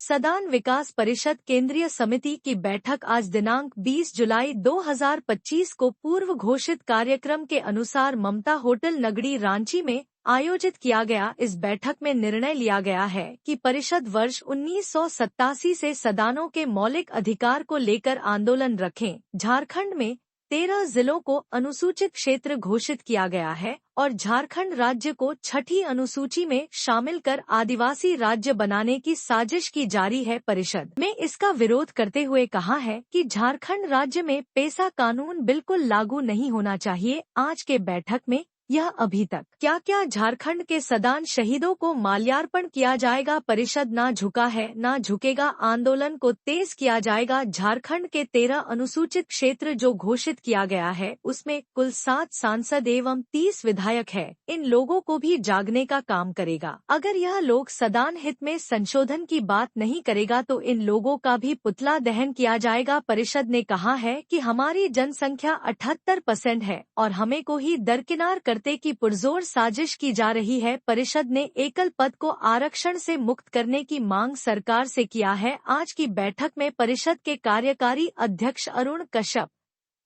सदान विकास परिषद केंद्रीय समिति की बैठक आज दिनांक 20 जुलाई 2025 को पूर्व घोषित कार्यक्रम के अनुसार ममता होटल नगरी रांची में आयोजित किया गया। इस बैठक में निर्णय लिया गया है कि परिषद वर्ष 1987 से सदानों के मौलिक अधिकार को लेकर आंदोलन रखें। झारखंड में 13 जिलों को अनुसूचित क्षेत्र घोषित किया गया है और झारखंड राज्य को छठी अनुसूची में शामिल कर आदिवासी राज्य बनाने की साजिश की जारी है। परिषद में इसका विरोध करते हुए कहा है कि झारखंड राज्य में पेसा कानून बिल्कुल लागू नहीं होना चाहिए। आज के बैठक में यह अभी तक क्या क्या झारखंड के सदान शहीदों को माल्यार्पण किया जाएगा। परिषद ना झुका है ना झुकेगा, आंदोलन को तेज किया जाएगा। झारखंड के 13 अनुसूचित क्षेत्र जो घोषित किया गया है उसमें कुल 7 सांसद एवं 30 विधायक है। इन लोगों को भी जागने का काम करेगा। अगर यह लोग सदान हित में संशोधन की बात नहीं करेगा तो इन लोगों का भी पुतला दहन किया जाएगा। परिषद ने कहा है कि हमारी जनसंख्या 78% है और हमें को ही दरकिनार की पुरजोर साजिश की जा रही है। परिषद ने एकल पद को आरक्षण से मुक्त करने की मांग सरकार से किया है। आज की बैठक में परिषद के कार्यकारी अध्यक्ष अरुण कश्यप,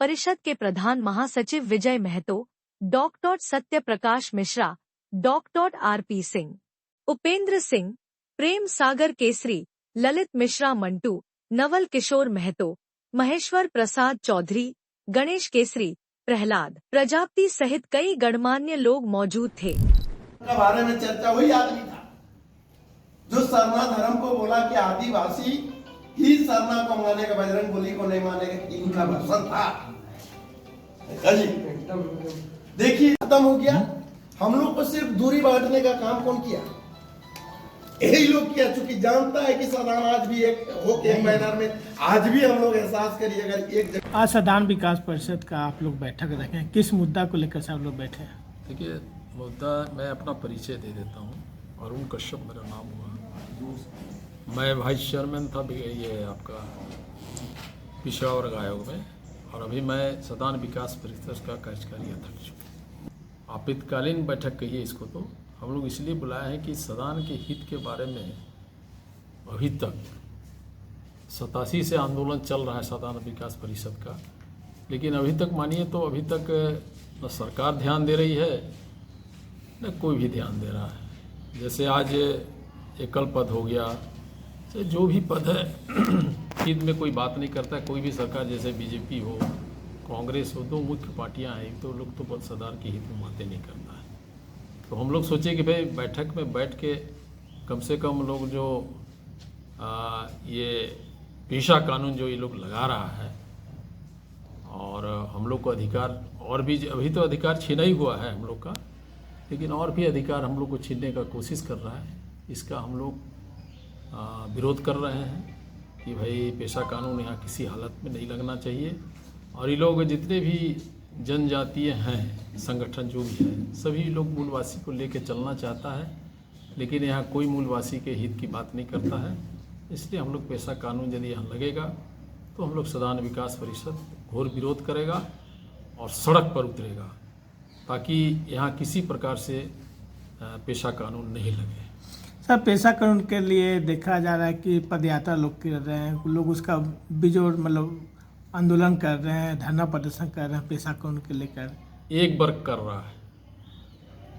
परिषद के प्रधान महासचिव विजय Mahato, doctor Satya Prakash Mishra, doctor RP Singh, Upendra Singh, Prem Sagar Kesari, Lalit Mishra Mantu, Naval Kishore Mahato, Maheshwar Prasad Chaudhary, Ganesh Kesari, Prahlad Prajapati सहित कई गणमान्य लोग मौजूद थे। के बारे में चर्चा वही आदमी था जो सरना धर्म को बोला कि आदिवासी ही सरना को मानेगा, बजरंग बली को नहीं मानेगा। इनका भाषण था। देखिए खत्म हो गया। हम लोग को सिर्फ दूरी बांटने का काम कौन किया? यही लोग किया, चूंकि जानता है कि सदान आज भी एक बैनर में आज भी हम लोग एहसास करिए। अगर एक आज सदान विकास परिषद का आप लोग बैठक रखें, किस मुद्दा को लेकर सब लोग बैठे हैं? देखिए मुद्दा, मैं अपना परिचय दे देता हूँ। अरुण कश्यप मेरा नाम हुआ। मैं वाइस चेयरमैन था ये आपका पिछड़ा वर्ग आयोग में, और अभी मैं सदान विकास परिषद का कार्यकारी अध्यक्ष हूँ। आपातकालीन बैठक कहिए इसको, तो हम लोग इसलिए बुलाए हैं कि सदान के हित के बारे में अभी तक 87 से आंदोलन चल रहा है सदान विकास परिषद का, लेकिन अभी तक मानिए तो अभी तक न सरकार ध्यान दे रही है न कोई भी ध्यान दे रहा है। जैसे आज एकल पद हो गया, से जो भी पद है हित में कोई बात नहीं करता। कोई भी सरकार, जैसे बीजेपी हो, कांग्रेस हो, 2 मुख्य पार्टियां हैं, तो लोग तो सदान के हित में बातें नहीं करता है। तो हम लोग सोचे कि भाई बैठक में बैठ के कम से कम लोग जो ये पेशा कानून जो ये लोग लगा रहा है, और हम लोग को अधिकार और भी, अभी तो अधिकार छीना ही हुआ है हम लोग का, लेकिन और भी अधिकार हम लोग को छीनने का कोशिश कर रहा है। इसका हम लोग विरोध कर रहे हैं कि भाई पेशा कानून यहाँ किसी हालत में नहीं लगना चाहिए। और ये लोग जितने भी जनजातीय हैं संगठन जो भी है, सभी लोग मूलवासी को लेकर चलना चाहता है, लेकिन यहाँ कोई मूलवासी के हित की बात नहीं करता है। इसलिए हम लोग पेशा कानून यदि यहाँ लगेगा तो हम लोग सदान विकास परिषद घोर विरोध करेगा और सड़क पर उतरेगा, ताकि यहाँ किसी प्रकार से पेशा कानून नहीं लगे। सर, पेशा कानून के लिए देखा जा रहा है कि पदयात्रा लोग कर रहे हैं, लोग उसका बिजोड़ मतलब आंदोलन कर रहे हैं, धरना प्रदर्शन कर रहे हैं पेशा कानून के लेकर। एक वर्ग कर रहा है,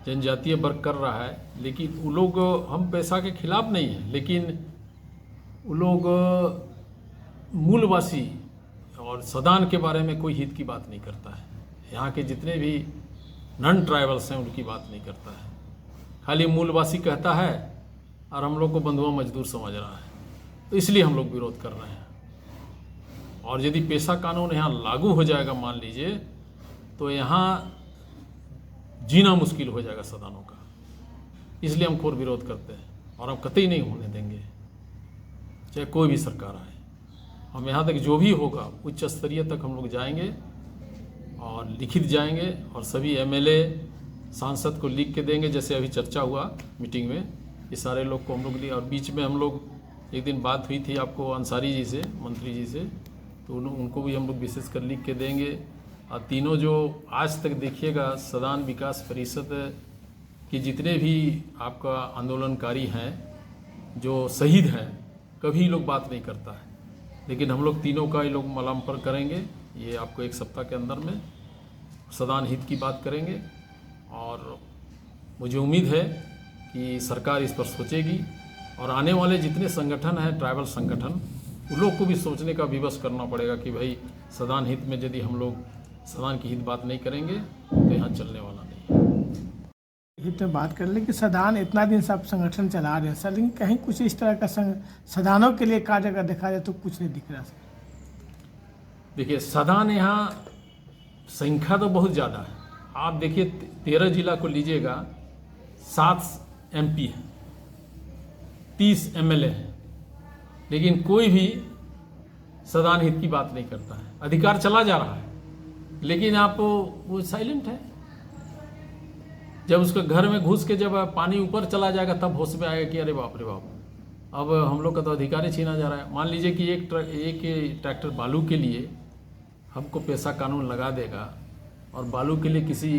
जनजातीय वर्ग कर रहा है, लेकिन वो लोग, हम पेशा के खिलाफ नहीं हैं, लेकिन वो लोग मूलवासी और सदान के बारे में कोई हित की बात नहीं करता है। यहाँ के जितने भी नॉन ट्राइबल्स हैं उनकी बात नहीं करता है, खाली मूलवासी कहता है और हम लोग को बंधुआ मजदूर समझ रहा है। तो इसलिए हम लोग विरोध कर रहे हैं। और यदि पेशा कानून यहाँ लागू हो जाएगा, मान लीजिए, तो यहाँ जीना मुश्किल हो जाएगा सदानों का। इसलिए हम घोर विरोध करते हैं और हम कतई नहीं होने देंगे, चाहे कोई भी सरकार आए। हम यहाँ तक जो भी होगा उच्च स्तरीय तक हम लोग जाएंगे और लिखित जाएंगे, और सभी एमएलए सांसद को लिख के देंगे। जैसे अभी चर्चा हुआ मीटिंग में, ये सारे लोग को हम लोग लिए, और बीच में हम लोग एक दिन बात हुई थी आपको अंसारी जी से, मंत्री जी से, तो उनको भी हम लोग विशेष कर लिख के देंगे। और तीनों जो आज तक देखिएगा सदान विकास परिषद के जितने भी आपका आंदोलनकारी हैं, जो शहीद हैं, कभी लोग बात नहीं करता है। लेकिन हम लोग तीनों का ये लोग मलाम्पर करेंगे, ये आपको 1 सप्ताह के अंदर में सदान हित की बात करेंगे। और मुझे उम्मीद है कि सरकार इस पर सोचेगी और आने वाले जितने संगठन हैं ट्राइबल संगठन, उन लोग को भी सोचने का विवश करना पड़ेगा कि भाई सदान हित में यदि हम लोग सदान की हित बात नहीं करेंगे तो यहाँ चलने वाला नहीं है। हित में बात कर ले कि सदान इतना दिन सब संगठन चला रहे हैं सर, लेकिन कहीं कुछ इस तरह का सदानों के लिए कार्य अगर देखा जाए तो कुछ नहीं दिख रहा सर। देखिए सदान यहाँ संख्या तो बहुत ज़्यादा है। आप देखिए 13 जिला को लीजिएगा, 7 MP है, 30 MLA है, लेकिन कोई भी सदान हित की बात नहीं करता है। अधिकार चला जा रहा है लेकिन आप वो साइलेंट है। जब उसके घर में घुस के जब पानी ऊपर चला जाएगा तब होश में आएगा कि अरे बाप रे बाप, अब हम लोग का तो अधिकार ही छीना जा रहा है। मान लीजिए कि एक ट्रैक्टर बालू के लिए हमको पैसा कानून लगा देगा और बालू के लिए किसी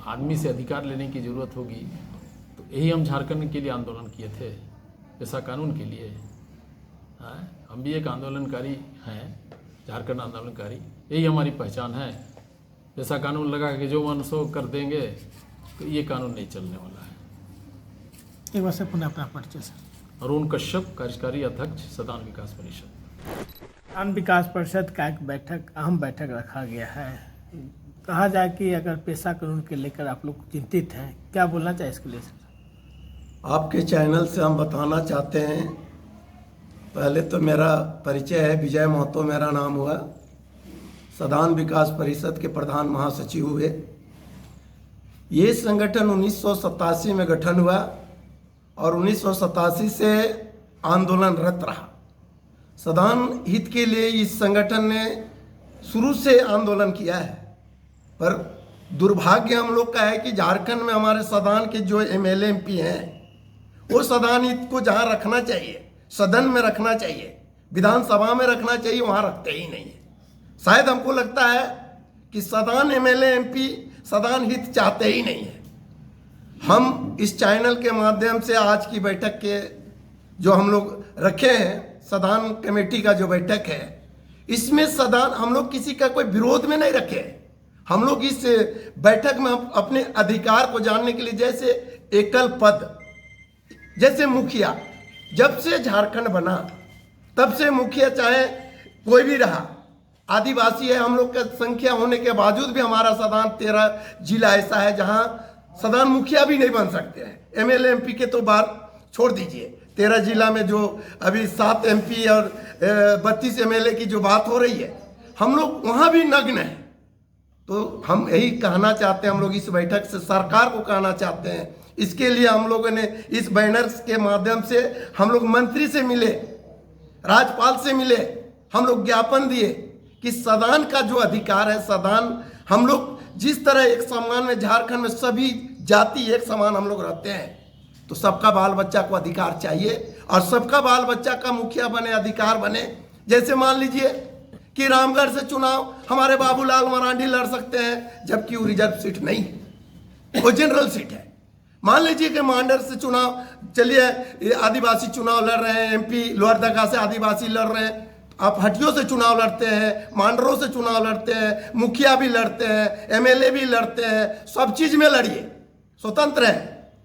आदमी से अधिकार लेने की ज़रूरत होगी, तो यही हम झारखंड के लिए आंदोलन किए थे, पैसा कानून के लिए। हम भी एक आंदोलनकारी हैं, झारखंड आंदोलनकारी, यही हमारी पहचान है। पैसा कानून लगा के जो मन सो कर देंगे तो ये कानून नहीं चलने वाला है। एक बार से पुनः अपना परिचय सर। अरुण कश्यप, कार्यकारी अध्यक्ष सदान विकास परिषद। सदान विकास परिषद का एक बैठक, अहम बैठक रखा गया है। कहा जाए कि अगर पैसा कानून के लेकर आप लोग चिंतित हैं, क्या बोलना चाहिए इसके लिए सर? आपके चैनल से हम बताना चाहते हैं, पहले तो मेरा परिचय है, विजय महतो मेरा नाम हुआ, सदान विकास परिषद के प्रधान महासचिव हुए। ये संगठन 1987 में गठन हुआ और 1987 से आंदोलनरत रहा। सदान हित के लिए इस संगठन ने शुरू से आंदोलन किया है, पर दुर्भाग्य हम लोग का है कि झारखंड में हमारे सदान के जो MLA MP हैं वो सदान हित को जहाँ रखना चाहिए, सदन में रखना चाहिए, विधानसभा में रखना चाहिए, वहाँ रखते ही नहीं है। शायद हमको लगता है कि सदान MLA MP सदान हित चाहते ही नहीं है। हम इस चैनल के माध्यम से आज की बैठक के जो हम लोग रखे हैं, सदान कमेटी का जो बैठक है, इसमें सदान हम लोग किसी का कोई विरोध में नहीं रखे। हम लोग इस बैठक में अपने अधिकार को जानने के लिए, जैसे एकल पद, जैसे मुखिया, जब से झारखंड बना तब से मुखिया चाहे कोई भी रहा, आदिवासी है, हम लोग का संख्या होने के बावजूद भी हमारा सदान 13 जिला ऐसा है जहां सदान मुखिया भी नहीं बन सकते हैं। MLA MP के तो बात छोड़ दीजिए, 13 जिला में जो अभी 7 MP और 32 MLA की जो बात हो रही है, हम लोग वहां भी नग्न हैं। तो हम यही कहना चाहते हैं, हम लोग इस बैठक से सरकार को कहना चाहते हैं। इसके लिए हम लोगों ने इस बैनर्स के माध्यम से हम लोग मंत्री से मिले, राज्यपाल से मिले, हम लोग ज्ञापन दिए कि सदान का जो अधिकार है, सदान हम लोग जिस तरह एक समान में झारखंड में सभी जाति एक समान हम लोग रहते हैं, तो सबका बाल बच्चा को अधिकार चाहिए और सबका बाल बच्चा का मुखिया बने, अधिकार बने। जैसे मान लीजिए कि रामगढ़ से चुनाव हमारे बाबूलाल मरांडी लड़ सकते हैं, जबकि वो रिजर्व सीट नहीं है, वो जनरल सीट है। मान लीजिए कि मांडर से चुनाव, चलिए आदिवासी चुनाव लड़ रहे हैं, MP लोअर दगा से आदिवासी लड़ रहे हैं, आप हटियों से चुनाव लड़ते हैं, मांडरों से चुनाव लड़ते हैं, मुखिया भी लड़ते हैं, MLA भी लड़ते हैं, सब चीज में लड़िए, स्वतंत्र है,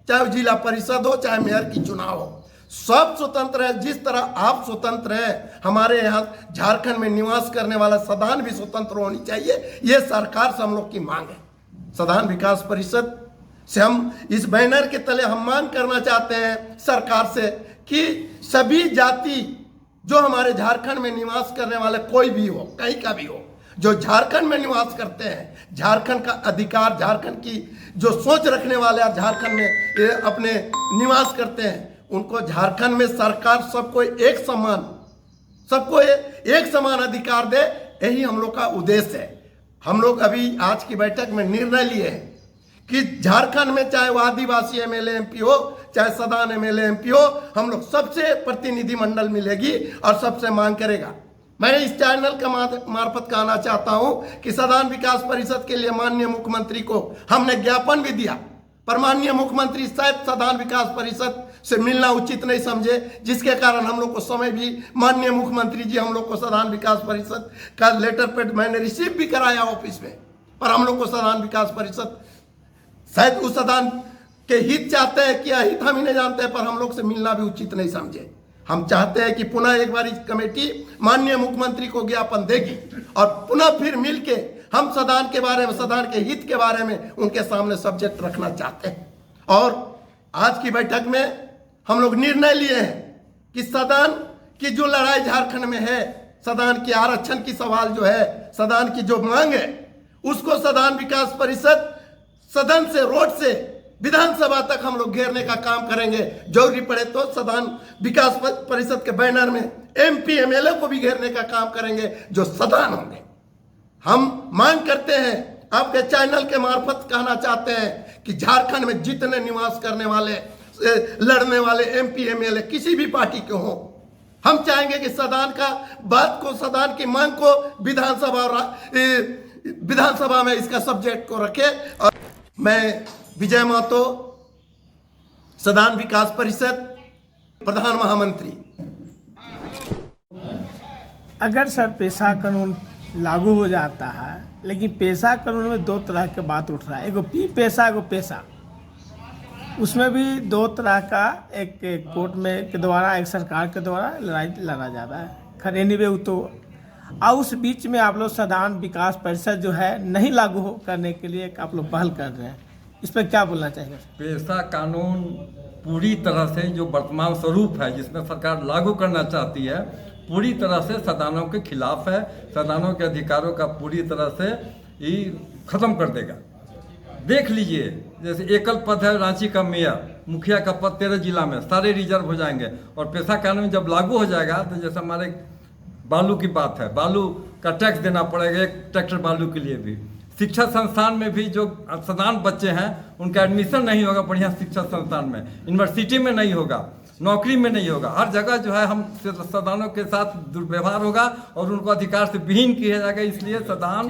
चाहे जिला परिषद हो चाहे मेयर की चुनाव हो, सब स्वतंत्र है। जिस तरह आप स्वतंत्र हैं, हमारे यहाँ झारखंड में निवास करने वाला सदान भी स्वतंत्र होनी चाहिए। ये सरकार से हम लोग की मांग है। सदान विकास परिषद से हम इस बैनर के तले हम मांग करना चाहते हैं सरकार से कि सभी जाति जो हमारे झारखंड में निवास करने वाले कोई भी हो, कहीं का भी हो, जो झारखंड में निवास करते हैं, झारखंड का अधिकार, झारखंड की जो सोच रखने वाले झारखंड में अपने निवास करते हैं, उनको झारखंड में सरकार सबको एक समान अधिकार दे। यही हम लोग का उद्देश्य है। हम लोग अभी आज की बैठक में निर्णय लिए हैं कि झारखंड में चाहे वो आदिवासी MLA MP हो, चाहे सदान MLA MP हो, हम लोग सबसे प्रतिनिधि मंडल मिलेगी और सबसे मांग करेगा। मैं इस चैनल के मार्फत कहना चाहता हूं कि सदान विकास परिषद के लिए माननीय मुख्यमंत्री को हमने ज्ञापन भी दिया, पर माननीय मुख्यमंत्री शायद सदान विकास परिषद से मिलना उचित नहीं समझे, जिसके कारण हम लोग को समय भी माननीय मुख्यमंत्री जी हम लोग को सदान विकास परिषद का लेटर पैड मैंने रिसीव भी कराया ऑफिस में, पर हम लोग को सदान विकास परिषद शायद उस सदान के हित चाहते हैं क्या हित हम ही नहीं जानते हैं, पर हम लोग से मिलना भी उचित नहीं समझे। हम चाहते हैं कि पुनः एक बार इस कमेटी माननीय मुख्यमंत्री को ज्ञापन देगी और पुनः फिर मिलके हम सदान के बारे में, सदान के हित के बारे में उनके सामने सब्जेक्ट रखना चाहते हैं। और आज की बैठक में हम लोग निर्णय लिए हैं कि सदान की जो लड़ाई झारखंड में है, सदान के आरक्षण की सवाल जो है, सदान की जो मांग है, उसको सदान विकास परिषद सदन से, रोड से विधानसभा तक हम लोग घेरने का काम करेंगे। जरूरी पड़े तो सदान विकास परिषद के बैनर में MP MLA को भी घेरने का काम करेंगे जो सदान होंगे। हम मांग करते हैं, आपके चैनल के मार्फत कहना चाहते हैं कि झारखंड में जितने निवास करने वाले, लड़ने वाले MP MLA किसी भी पार्टी के हों, हम चाहेंगे कि सदान का बात को, सदान की मांग को विधानसभा में इसका सब्जेक्ट को रखे। और मैं विजय महतो, सदान विकास परिषद प्रधान महामंत्री। अगर सर पेशा कानून लागू हो जाता है, लेकिन पेशा कानून में दो तरह के बात उठ रहा है, एगो पेशा, एगो पेशा। उसमें भी दो तरह का, एक कोर्ट में के द्वारा, एक सरकार के द्वारा लड़ाई लड़ा जा रहा है। खैर एनीवे वो तो, और उस बीच में आप लोग सदान विकास परिषद जो है नहीं लागू करने के लिए आप लोग पहल कर रहे हैं, इस पर क्या बोलना चाहिए? पेशा कानून पूरी तरह से जो वर्तमान स्वरूप है, जिसमें सरकार लागू करना चाहती है, पूरी तरह से सदानों के खिलाफ है। सदानों के अधिकारों का पूरी तरह से ही खत्म कर देगा। देख लीजिए, जैसे एकल पद है रांची का मेयर, मुखिया का पद 13 जिला में, सारे रिजर्व हो जाएंगे। और पेशा कानून जब लागू हो जाएगा तो जैसे हमारे बालू की बात है, बालू का टैक्स देना पड़ेगा, एक ट्रैक्टर बालू के लिए भी। शिक्षा संस्थान में भी जो सदान बच्चे हैं उनका एडमिशन नहीं होगा बढ़िया शिक्षा संस्थान में, यूनिवर्सिटी में नहीं होगा, नौकरी में नहीं होगा, हर जगह जो है हम सदानों के साथ दुर्व्यवहार होगा और उनको अधिकार से विहीन किया जाएगा। इसलिए सदान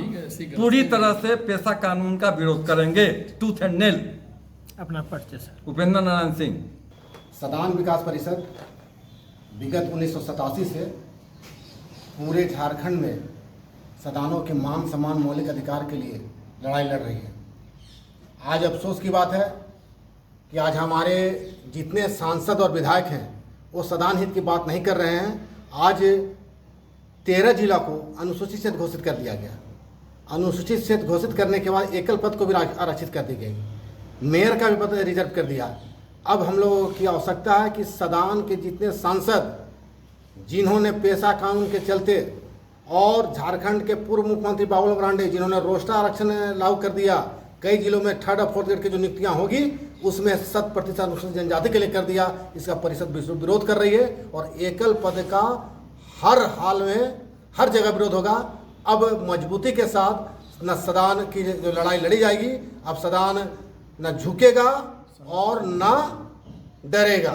पूरी तरह से पेशा कानून का विरोध करेंगे, टूथ एंड नेल। अपना परिचय सर। उपेंद्र नारायण सिंह। सदान विकास परिषद विगत 1987 से पूरे झारखंड में सदानों के मान सम्मान मौलिक अधिकार के लिए लड़ाई लड़ रही है। आज अफसोस की बात है कि आज हमारे जितने सांसद और विधायक हैं वो सदान हित की बात नहीं कर रहे हैं। आज 13 जिला को अनुसूचित क्षेत्र घोषित कर दिया गया। अनुसूचित क्षेत्र घोषित करने के बाद एकल पद को भी आरक्षित कर दी गई, मेयर का भी पद रिजर्व कर दिया। अब हम लोगों की आवश्यकता है कि सदान के जितने सांसद जिन्होंने पेशा कानून के चलते और झारखंड के पूर्व मुख्यमंत्री बाबूलाल मरांडी जिन्होंने रोस्टर आरक्षण लागू कर दिया, कई जिलों में 3rd और 4th ग्रेड की जो नियुक्तियां होगी उसमें 100% अनुसूचित जनजाति के लिए कर दिया। इसका परिषद विरोध कर रही है और एकल पद का हर हाल में हर जगह विरोध होगा। अब मजबूती के साथ न सदान की जो लड़ाई लड़ी जाएगी, अब सदान न झुकेगा और न डरेगा।